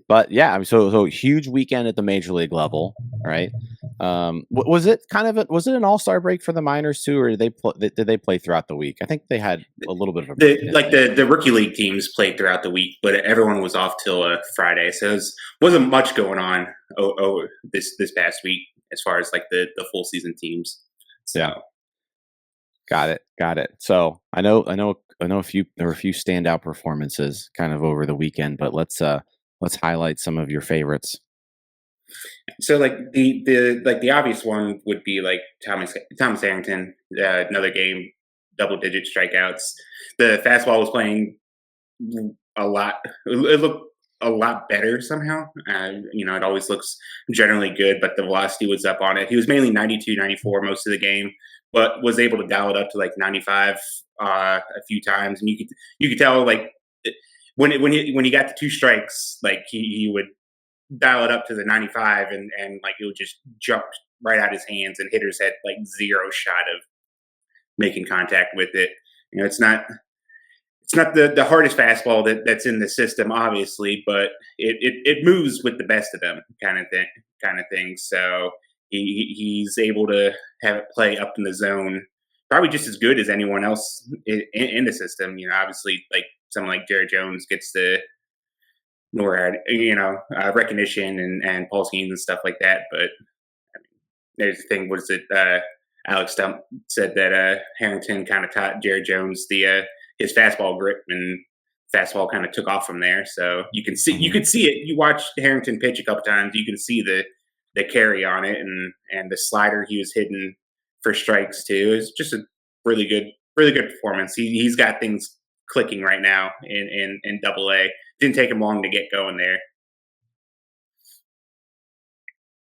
But yeah, I mean, so huge weekend at the major league level, right? Was it was it an all-star break for the minors too, or did they play throughout the week? I think they had a little bit of a break. The rookie league teams played throughout the week, but everyone was off till Friday, so it wasn't much going on this past week as far as like the full season teams. So. Yeah. Got it. So I know there were a few standout performances kind of over the weekend, but let's highlight some of your favorites. So like the obvious one would be like Thomas Harrington, another game, double digit strikeouts. The fastball was playing a lot. It looked a lot better somehow. It always looks generally good, but the velocity was up on it. He was mainly 92, 94 most of the game, but was able to dial it up to like 95 a few times, and you could tell like when he got the two strikes, like he would dial it up to the 95 and like it would just jump right out his hands, and hitters had like zero shot of making contact with it. It's not the hardest fastball that's in the system, obviously, but it moves with the best of them kind of thing. So he's able to have it play up in the zone, probably just as good as anyone else in the system. Obviously, like someone like Jared Jones gets the recognition and Paul schemes and stuff like that. But there's the thing. What is it? Alex Stump said that Harrington kind of taught Jared Jones his fastball grip, and fastball kind of took off from there. So you could see it. You watch Harrington pitch a couple times, you can see the carry on it, and the slider he was hitting for strikes too. It's just a really good performance. He's got things clicking right now in Double A. Didn't take him long to get going there.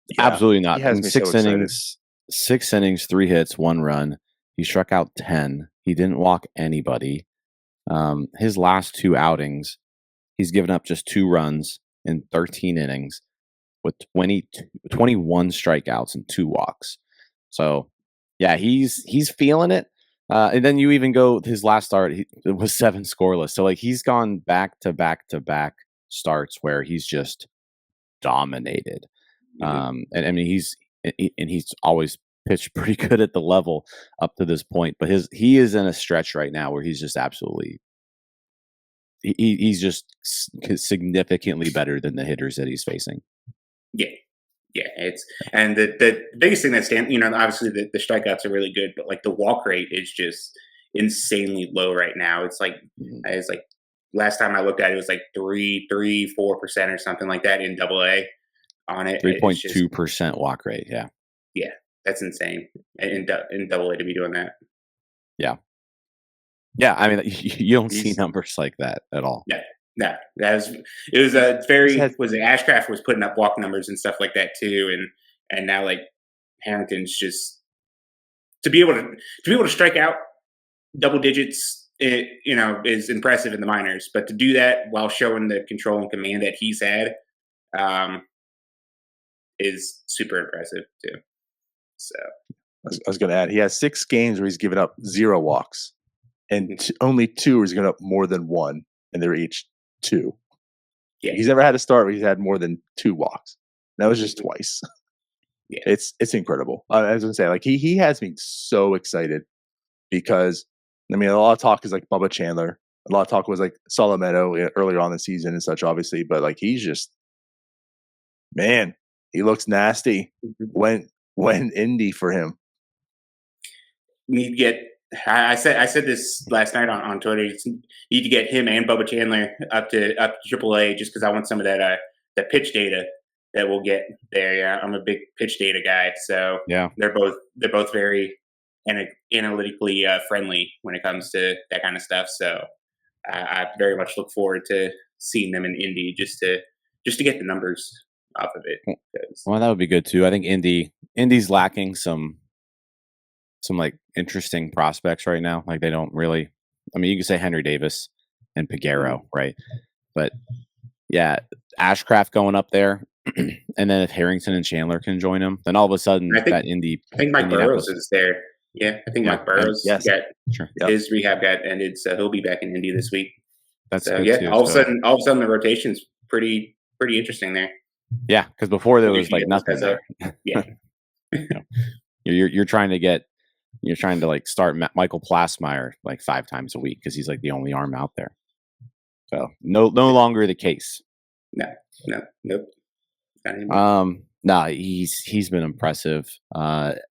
Yeah, absolutely not. In 6 innings, 3 hits, 1 run. He struck out 10. He didn't walk anybody. His last 2 outings, he's given up just 2 runs in 13 innings with 21 strikeouts and 2 walks. So, yeah, he's feeling it. And then you even go his last start, it was 7 scoreless. So, like, he's gone back to back to back starts where he's just dominated. And I mean, he's always pitched pretty good at the level up to this point, but he is in a stretch right now where he's just absolutely he's just significantly better than the hitters that he's facing. Yeah, and the biggest thing that stands, obviously the strikeouts are really good, but like the walk rate is just insanely low right now. It's like last time I looked at it, was like 4% or something like that in Double A on it. 3.2% walk rate. Yeah, that's insane in Double A to be doing that. Yeah. I mean, you don't see numbers like that at all. No, was Ashcraft was putting up walk numbers and stuff like that too, and now like Harrington's just to be able to strike out double digits, is impressive in the minors, but to do that while showing the control and command that he's had, is super impressive too. So I was going to add, he has 6 games where he's given up 0 walks, and only 2 where he's given up more than 1, and they're each 2. Yeah, he's never had a start where he's had more than 2 walks. That was just twice. Yeah, it's incredible. I was gonna say, like he has me so excited because I mean, a lot of talk is like Bubba Chandler. A lot of talk was like Solometo earlier on in the season and such, obviously, but like he's just, man, he looks nasty. When Indy for him. Need to get. I said this last night on Twitter. You need to get him and Bubba Chandler up to AAA just because I want some of that pitch data that we'll get there. Yeah, I'm a big pitch data guy, so yeah, they're both very analytically friendly when it comes to that kind of stuff. So I very much look forward to seeing them in Indy just to get the numbers off of it. Well, that would be good too. I think Indy's lacking some like interesting prospects right now. Like they don't really. I mean, you can say Henry Davis and Peguero, right? But yeah, Ashcraft going up there, and then if Harrington and Chandler can join him, then all of a sudden that Indy. I think Mike Burrows is there. Yeah, I think Mike Burrows got his rehab got ended, so he'll be back in Indy this week. That's so good yeah. Too, all of a sudden, the rotation's pretty pretty interesting there. Yeah, because before there was like nothing there. Yeah. You're trying to like start Michael Plasmeyer like 5 times a week because he's like the only arm out there. So no longer the case. Nope. No, he's been impressive.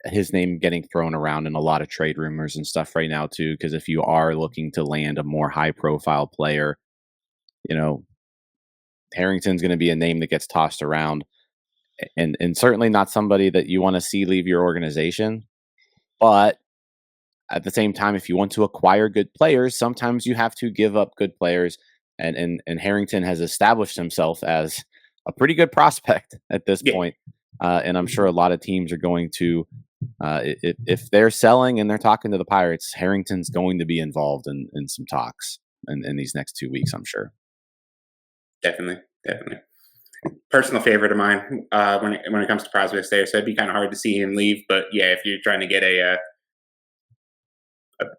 His name getting thrown around in a lot of trade rumors and stuff right now too. Because if you are looking to land a more high profile player, Harrington's going to be a name that gets tossed around, and certainly not somebody that you want to see leave your organization. But at the same time, if you want to acquire good players, sometimes you have to give up good players. And Harrington has established himself as a pretty good prospect at this point. And I'm sure a lot of teams are going to, if they're selling and they're talking to the Pirates, Harrington's going to be involved in some talks in these next 2 weeks, I'm sure. Definitely. Personal favorite of mine when it comes to prospects there. So it'd be kind of hard to see him leave. But yeah, if you're trying to get a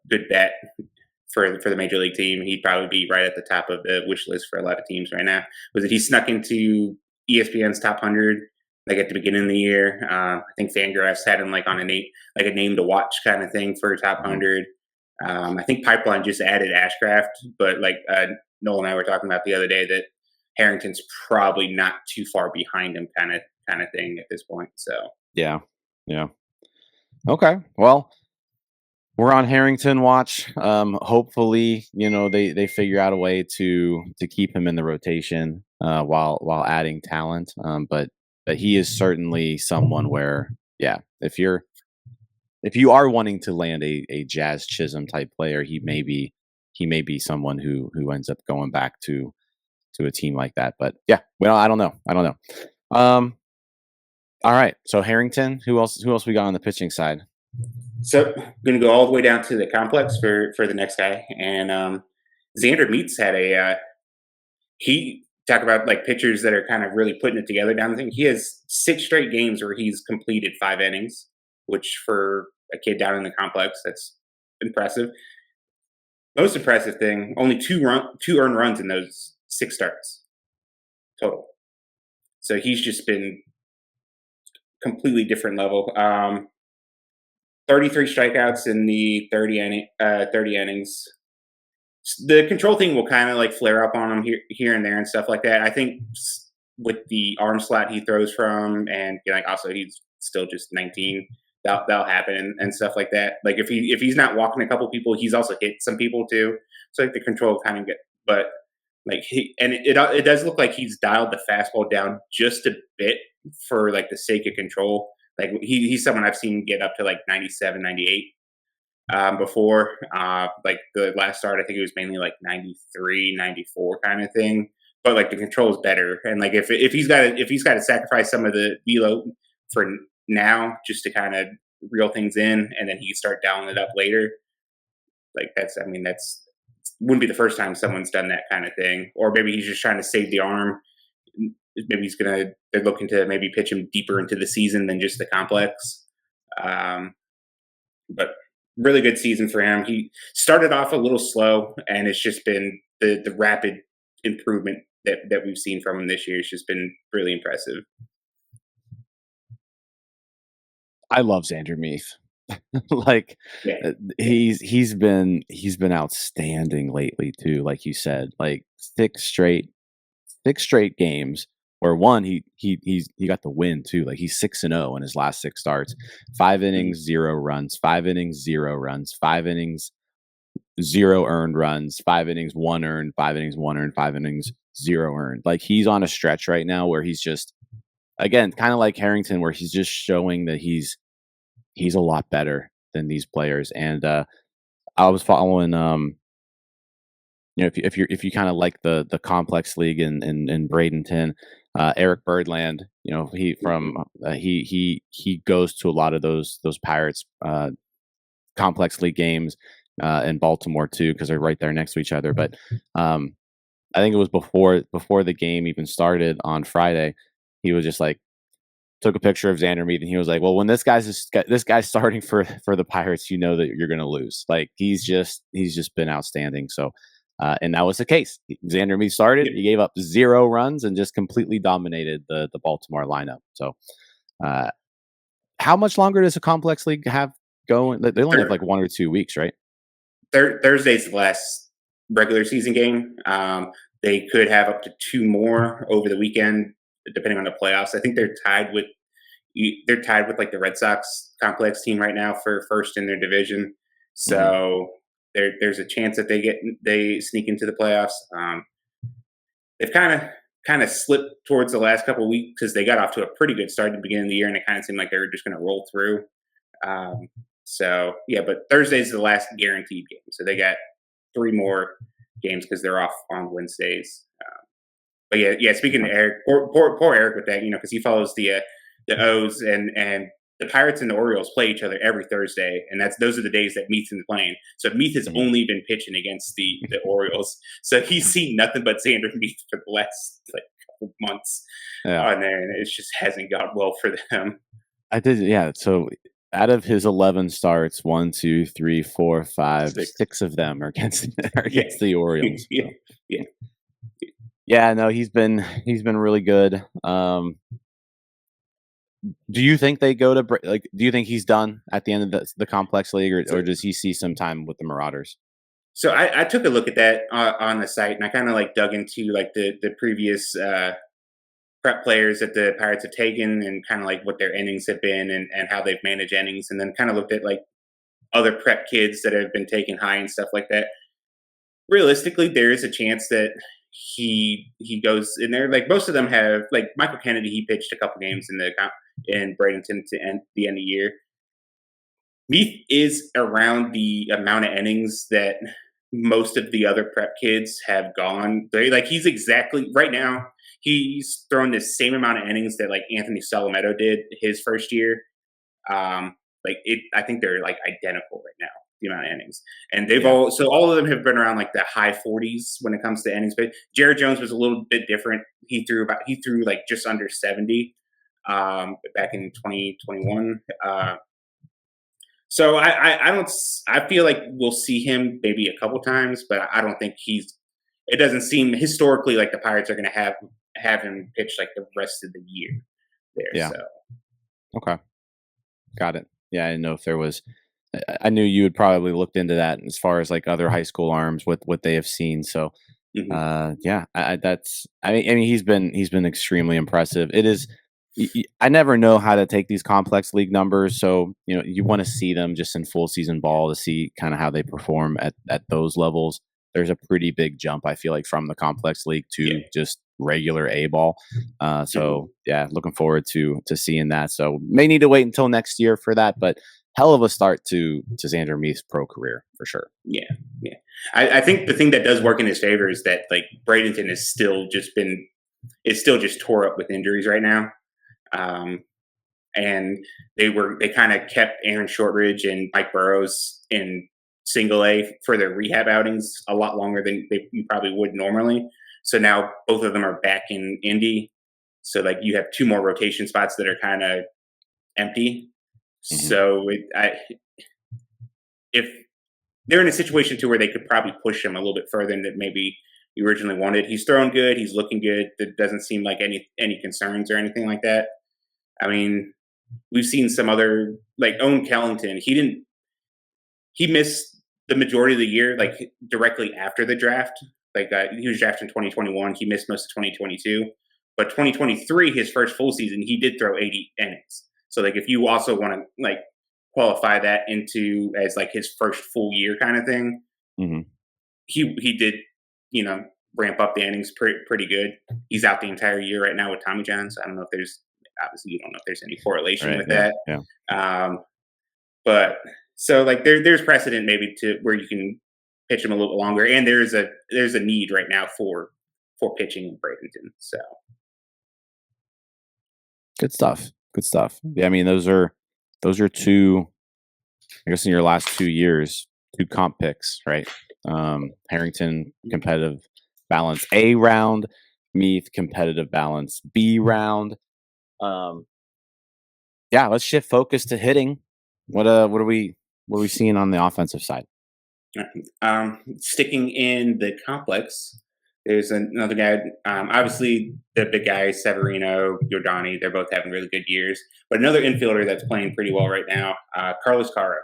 good bet for the major league team, he'd probably be right at the top of the wish list for a lot of teams right now. Was it he snuck into ESPN's top 100 like at the beginning of the year? I think Fangraphs had him like on a name to watch kind of thing for top 100. I think Pipeline just added Ashcraft, but like Noel and I were talking about the other day that Harrington's probably not too far behind him kind of thing at this point. So yeah. Okay, well, we're on Harrington watch. Hopefully, they figure out a way to keep him in the rotation while adding talent. But he is certainly someone where, if you are wanting to land a Jazz Chisholm type player, he may be someone who ends up going back to a team like that. But yeah, well, I don't know. All right, so Harrington. Who else we got on the pitching side? So I'm going to go all the way down to the complex for the next guy. And Xander Meeth had he talk about like pitchers that are kind of really putting it together down the thing. He has 6 straight games where he's completed 5 innings, which for a kid down in the complex, that's impressive. Most impressive thing, only 2 earned runs in those 6 starts total. So he's just been completely different level. 33 strikeouts in the 30 innings. The control thing will kind of like flare up on him here and there and stuff like that. I think with the arm slot he throws from, and also he's still just 19. That'll happen and stuff like that. Like if he's not walking a couple people, he's also hit some people too. So like the control kind of but like it does look like he's dialed the fastball down just a bit for like the sake of control. Like he's someone I've seen get up to like 97, 98 before. Like the last start, I think it was mainly like 93, 94 kind of thing. But like the control is better, and like if he's got to sacrifice some of the velo for now just to kind of reel things in, and then he start dialing it up later. Like that's wouldn't be the first time someone's done that kind of thing. Or maybe he's just trying to save the arm. Maybe they're looking to maybe pitch him deeper into the season than just the complex. But really good season for him. He started off a little slow, and it's just been the rapid improvement that we've seen from him this year. It's just been really impressive. I love Xander Meeth. Like he's been outstanding lately too. Like you said, like 6 straight games where one he got the win too. Like he's 6-0 in his last 6 starts. 5 innings, 0 runs. 5 innings, 0 runs. 5 innings, 0 earned runs. 5 innings, 1 earned. 5 innings, 1 earned. 5 innings, 0 earned. Like he's on a stretch right now where he's just, again, kind of like Harrington, where he's just showing that he's a lot better than these players. And I was following, if you kind of like the complex league in Bradenton, Eric Birdland, he goes to a lot of those Pirates complex league games in Baltimore too, because they're right there next to each other. But I think it was before the game even started on Friday, he was just like, took a picture of Xander Meeth, and he was like, well, when this guy's starting for the Pirates, you know that you're going to lose. Like he's just been outstanding. So And that was the case. Xander Meeth started. He gave up 0 runs and just completely dominated the Baltimore lineup. So, how much longer does a complex league have going? They only have like 1 or 2 weeks, right? Thursday's the last regular season game. They could have up to 2 more over the weekend, depending on the playoffs. I think they're tied with like the Red Sox complex team right now for first in their division. So there's a chance that they sneak into the playoffs. They've kind of slipped towards the last couple of weeks because they got off to a pretty good start at the beginning of the year, and it kind of seemed like they were just going to roll through. So yeah, but Thursday's the last guaranteed game. So they got 3 more games because they're off on Wednesdays. But yeah. Speaking of Eric, poor Eric with that, because he follows the O's and the Pirates and the Orioles play each other every Thursday, and those are the days that Meeth's in playing. So Meeth has only been pitching against the Orioles, so he's seen nothing but Xander Meeth for the last couple months on there, and it just hasn't gone well for them. I did, yeah. So out of his 11 starts, 1, 2, 3, 4, 5, 6 of them are against the Orioles. So. Yeah. No, he's been really good. Do you think they go to do you think he's done at the end of the complex league, or does he see some time with the Marauders? So I took a look at that on the site, and I kind of dug into the previous prep players that the Pirates have taken, and kind of what their innings have been, and how they've managed innings, and then kind of looked at other prep kids that have been taken high and stuff like that. Realistically, there is a chance that he goes in there. Most of them have, Michael Kennedy, he pitched a couple games in Bradenton to end the end of the year. Meeth is around the amount of innings that most of the other prep kids have gone. He's exactly right now. He's thrown the same amount of innings that Anthony Solometo did his first year. I think they're identical right now, the amount of innings, and they've all of them have been around the high 40s when it comes to innings. But Jared Jones was a little bit different. He threw just under 70 back in 2021. So I feel like we'll see him maybe a couple times, but I don't think it doesn't seem historically like the Pirates are going to have him pitch the rest of the year there. Yeah. So. Okay. Got it. Yeah. I didn't know if there was, I knew you had probably looked into that as far as other high school arms with what they have seen. So, yeah, I mean, he's been extremely impressive. It is, I never know how to take these complex league numbers. So, you want to see them just in full season ball to see kind of how they perform at those levels. There's a pretty big jump, I feel from the complex league to just regular A ball. So yeah, looking forward to seeing that. So may need to wait until next year for that, but hell of a start to Xander Meeth's pro career for sure. Yeah. I think the thing that does work in his favor is that Bradenton is still just tore up with injuries right now. And they kind of kept Aaron Shortridge and Mike Burrows in single A for their rehab outings a lot longer than you probably would normally. So now both of them are back in Indy. So you have 2 more rotation spots that are kind of empty. Mm-hmm. So if they're in a situation where they could probably push him a little bit further than maybe you originally wanted. He's throwing good. He's looking good. There doesn't seem like any concerns or anything like that. I mean, we've seen some other Owen Kellington. He missed the majority of the year directly after the draft. He was drafted in 2021. He missed most of 2022. But 2023, his first full season, he did throw 80 innings. So if you also want to qualify that into as his first full year kind of thing, he did ramp up the innings pretty good. He's out the entire year right now with Tommy John. So I don't know if there's you don't know if there's any correlation with that. Yeah. But so there's precedent maybe to where you can pitch him a little longer, and there's a need right now for pitching in Bradenton. So good stuff. Yeah, I mean those are 2, I guess in your last 2 years, 2 comp picks, right? Harrington competitive balance A round, Meeth competitive balance B round. Yeah, let's shift focus to hitting. What are we seeing on the offensive side? Sticking in the complex, there's another guy. Obviously, the big guy, Severino, Giordani, they're both having really good years. But another infielder that's playing pretty well right now, Carlos Caro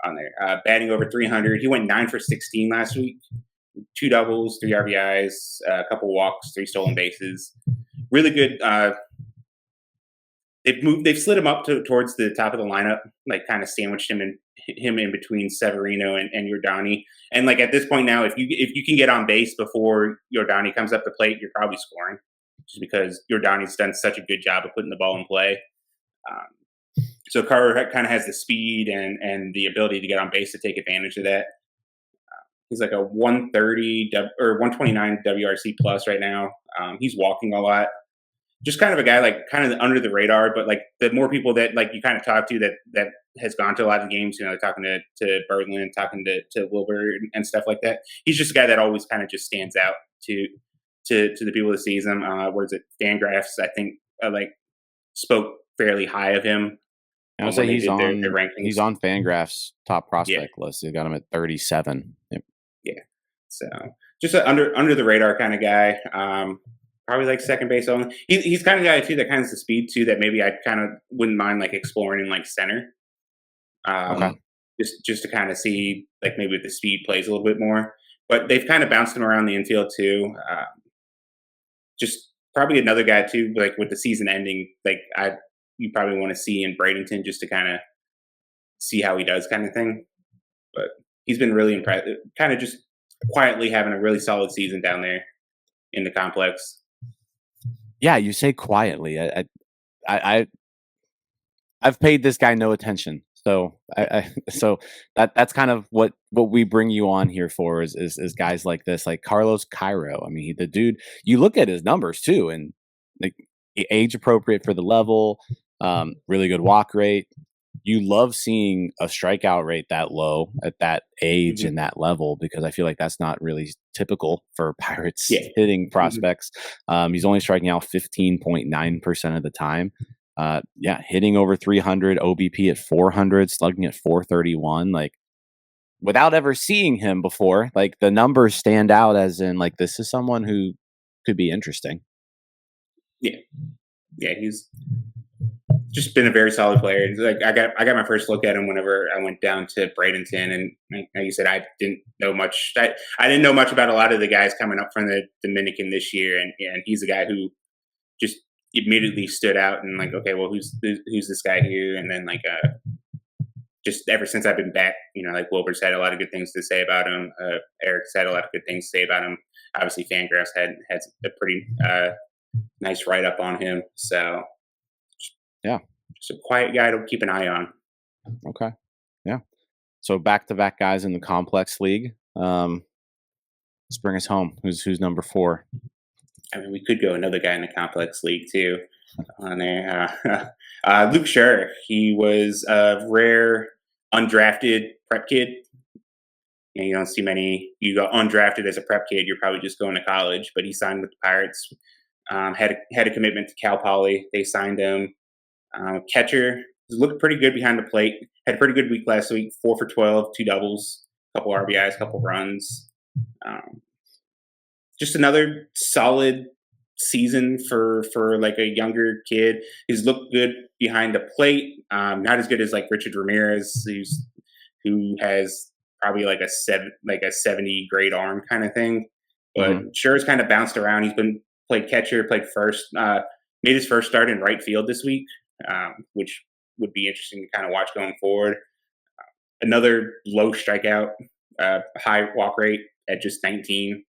on there, batting over 300. He went 9 for 16 last week, 2 doubles, 3 RBIs, a couple walks, 3 stolen bases. Really good. They've slid him up towards the top of the lineup, like kind of sandwiched him in between Severino and Giordani. And like at this point now, if you can get on base before Giordani comes up the plate, you're probably scoring, just because Giordani's done such a good job of putting the ball in play. So Carter kind of has the speed and the ability to get on base to take advantage of that. He's like a 130 or 129 WRC plus right now. He's walking a lot. Just kind of a guy like kind of under the radar, but like the more people that like you kind of talk to that has gone to a lot of games, talking to Berglund, talking to Wilbur and stuff like that. He's just a guy that always kind of just stands out to the people that sees him. What is it? Fangraphs, I think, like spoke fairly high of him. I would say he's on Fangraphs top prospect list. They got him at 37. Yep. Yeah. So just an under the radar kind of guy. Probably like second base only. He's kind of guy too that kind of has the speed too that maybe I kind of wouldn't mind like exploring in like center. Okay. Just to kind of see like maybe the speed plays a little bit more. But they've kind of bounced him around the infield too. Just probably another guy too, like with the season ending, like you probably want to see in Bradenton just to kind of see how he does kind of thing. But he's been really impressive, kind of just quietly having a really solid season down there in the complex. Yeah, you say quietly. I've paid this guy no attention, so so that's kind of what we bring you on here for is guys like this, like Carlos Cairo. I mean, the dude. You look at his numbers too, and like age appropriate for the level, really good walk rate. You love seeing a strikeout rate that low at that age and that level, because I feel like that's not really typical for Pirates hitting prospects. He's only striking out 15.9% of the time. Hitting over 300, OBP at 400, slugging at 431. Like, without ever seeing him before, like the numbers stand out as in like this is someone who could be interesting. Yeah, he's just been a very solid player. Like I got my first look at him whenever I went down to Bradenton, and like you said, I didn't know much. I didn't know much about a lot of the guys coming up from the Dominican this year, and he's a guy who just immediately stood out. And like, okay, well, who's this guy here? And then like, just ever since I've been back, like Wilbur's had a lot of good things to say about him. Eric's had a lot of good things to say about him. Obviously, Fangraphs had a pretty nice write up on him. So. Yeah. Just a quiet guy to keep an eye on. Okay. Yeah. So back-to-back guys in the complex league. Let's bring us home. Who's number 4? I mean, we could go another guy in the complex league too on there. Luke Scherr. He was a rare undrafted prep kid. You don't see many. You go undrafted as a prep kid, you're probably just going to college. But he signed with the Pirates. Had a commitment to Cal Poly. They signed him. Catcher looked pretty good behind the plate. Had a pretty good week last week. 4 for 12, 2 doubles, couple RBIs, couple runs. Just another solid season for like a younger kid. He's looked good behind the plate. Not as good as like Richard Ramirez, who has probably like a 70 grade arm kind of thing. But Scherr's kind of bounced around. He's played catcher, played first. Made his first start in right field this week. Which would be interesting to kind of watch going forward. Another low strikeout, high walk rate at just 19.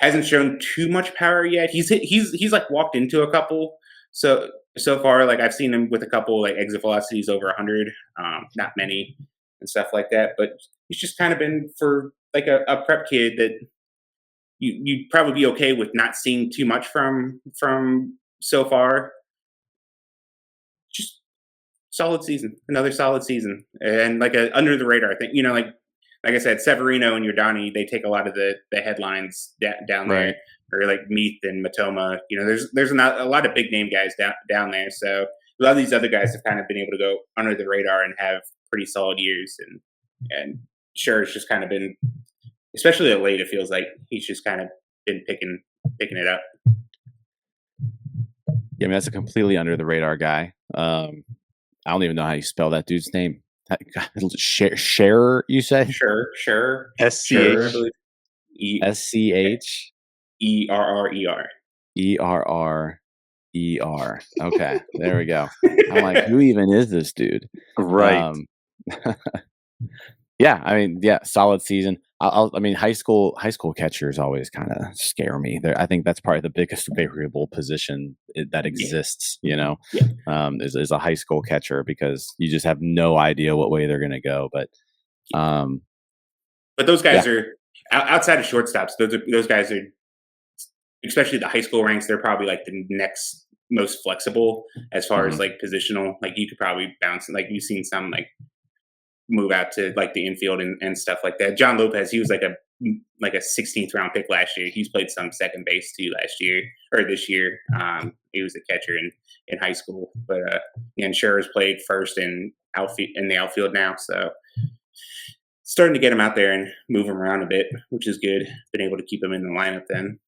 Hasn't shown too much power yet. He's like walked into a couple. So far, like I've seen him with a couple like exit velocities over 100. Not many and stuff like that. But he's just kind of been for like a prep kid that you'd probably be okay with not seeing too much from so far. Just solid season, another solid season, and like a under the radar thing. Like I said, Severino and Giordani, they take a lot of the headlines down there, or like Meeth and Matoma. There's not a lot of big name guys down there. So a lot of these other guys have kind of been able to go under the radar and have pretty solid years, and sure it's just kind of been, especially of late, it feels like he's just kind of been picking it up. Yeah, I mean, that's a completely under the radar guy. I don't even know how you spell that dude's name. Scherer, you say? Sure. SCH. SCH ERRER. ERRER. Okay, there we go. I'm like, who even is this dude? Right. Yeah, I mean, yeah, solid season. I mean, high school catchers always kind of scare me. I think that's probably the biggest variable position that exists. Yeah. Is a high school catcher, because you just have no idea what way they're going to go. But those guys are outside of shortstops. Those guys are, especially the high school ranks. They're probably like the next most flexible as far as like positional. Like you could probably bounce. Like you've seen some like move out to like the infield and stuff like that. John Lopez, he was like a 16th round pick last year. He's played some second base too last year or this year. He was a catcher in high school, but and Scherer's played first in the outfield now. So starting to get him out there and move him around a bit, which is good. Been able to keep him in the lineup then.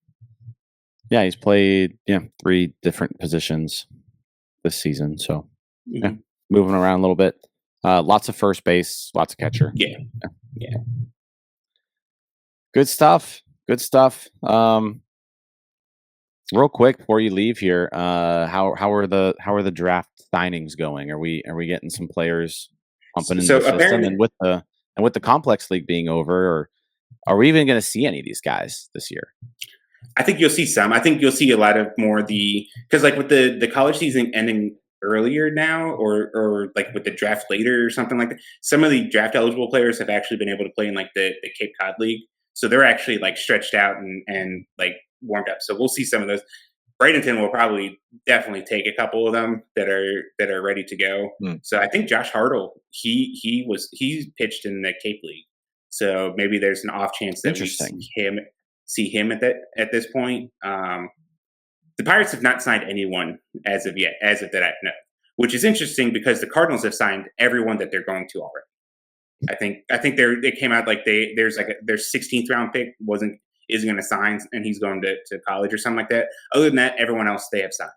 Yeah, he's played 3 different positions this season. So moving around a little bit. Lots of first base, lots of catcher. Yeah. Good stuff. Real quick before you leave here, how are the draft signings going? Are we getting some players pumping into the system? And with the complex league being over, or are we even going to see any of these guys this year? I think you'll see some. I think you'll see a lot of more because like with the college season ending earlier now, or like with the draft later or something like that, some of the draft eligible players have actually been able to play in like the Cape Cod League. So they're actually like stretched out and like warmed up. So we'll see some of those. Bradenton will probably definitely take a couple of them that are ready to go. So I think Josh Hartle, he pitched in the Cape League. So maybe there's an off chance that we see him at this point. The Pirates have not signed anyone as of yet, as of that I know, which is interesting because the Cardinals have signed everyone that they're going to already. I think they came out like there's their 16th round pick isn't going to sign, and he's going to college or something like that. Other than that, everyone else they have signed.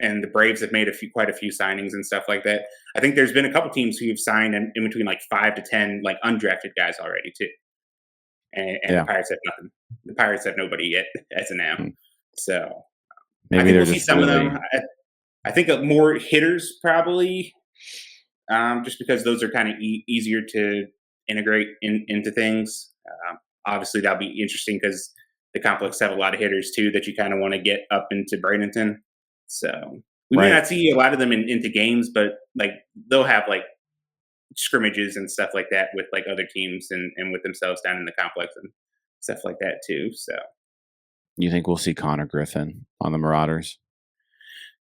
And the Braves have made quite a few signings and stuff like that. I think there's been a couple teams who have signed in between like 5 to 10 like undrafted guys already too. And the Pirates have nothing. The Pirates have nobody yet as of now. So maybe I think we'll see some of them. I think more hitters probably, just because those are kind of easier to integrate into things. Obviously, that'll be interesting because the complex have a lot of hitters too that you kind of want to get up into Bradenton. So we may not see a lot of them into games, but like they'll have like scrimmages and stuff like that with like other teams and with themselves down in the complex and stuff like that too. So you think we'll see Connor Griffin on the Marauders?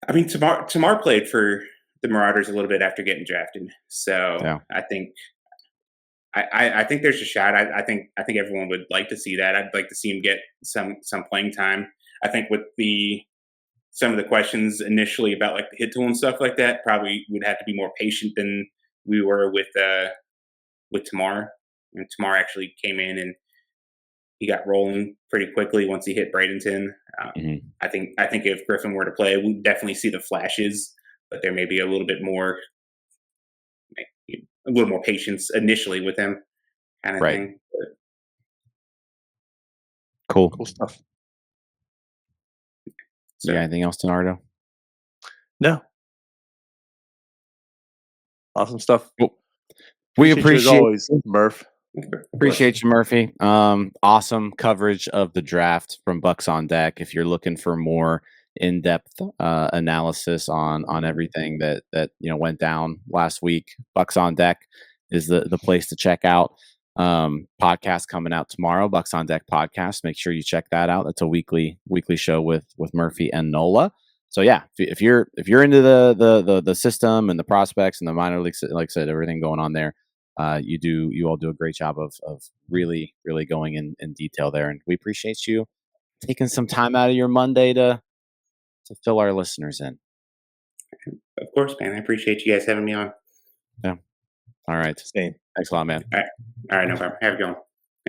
I mean, Tamar played for the Marauders a little bit after getting drafted. So I think there's a shot. I think everyone would like to see that. I'd like to see him get some playing time. I think with some of the questions initially about like the hit tool and stuff like that, probably would have to be more patient than we were with Tamar. And Tamar actually came in and he got rolling pretty quickly once he hit Bradenton. I think if Griffin were to play, we'd definitely see the flashes, but there may be a little more patience initially with him, kind of thing. But, cool stuff. So, anything else, Donardo? No. Awesome stuff. Well, we appreciate you as always, Murph. Appreciate you, Murphy. Awesome coverage of the draft from Bucs On Deck. If you're looking for more in-depth analysis on everything that went down last week, Bucs On Deck is the place to check out. Podcast coming out tomorrow, Bucs On Deck podcast. Make sure you check that out. It's a weekly show with Murphy and Nola. So yeah, if you're into the system and the prospects and the minor leagues, like I said, everything going on there, you all do a great job of really going in detail there, and we appreciate you taking some time out of your Monday to fill our listeners in. Of course, man. I appreciate you guys having me on. Yeah. All right. Same. Thanks a lot, man. All right, no problem. Have a good one.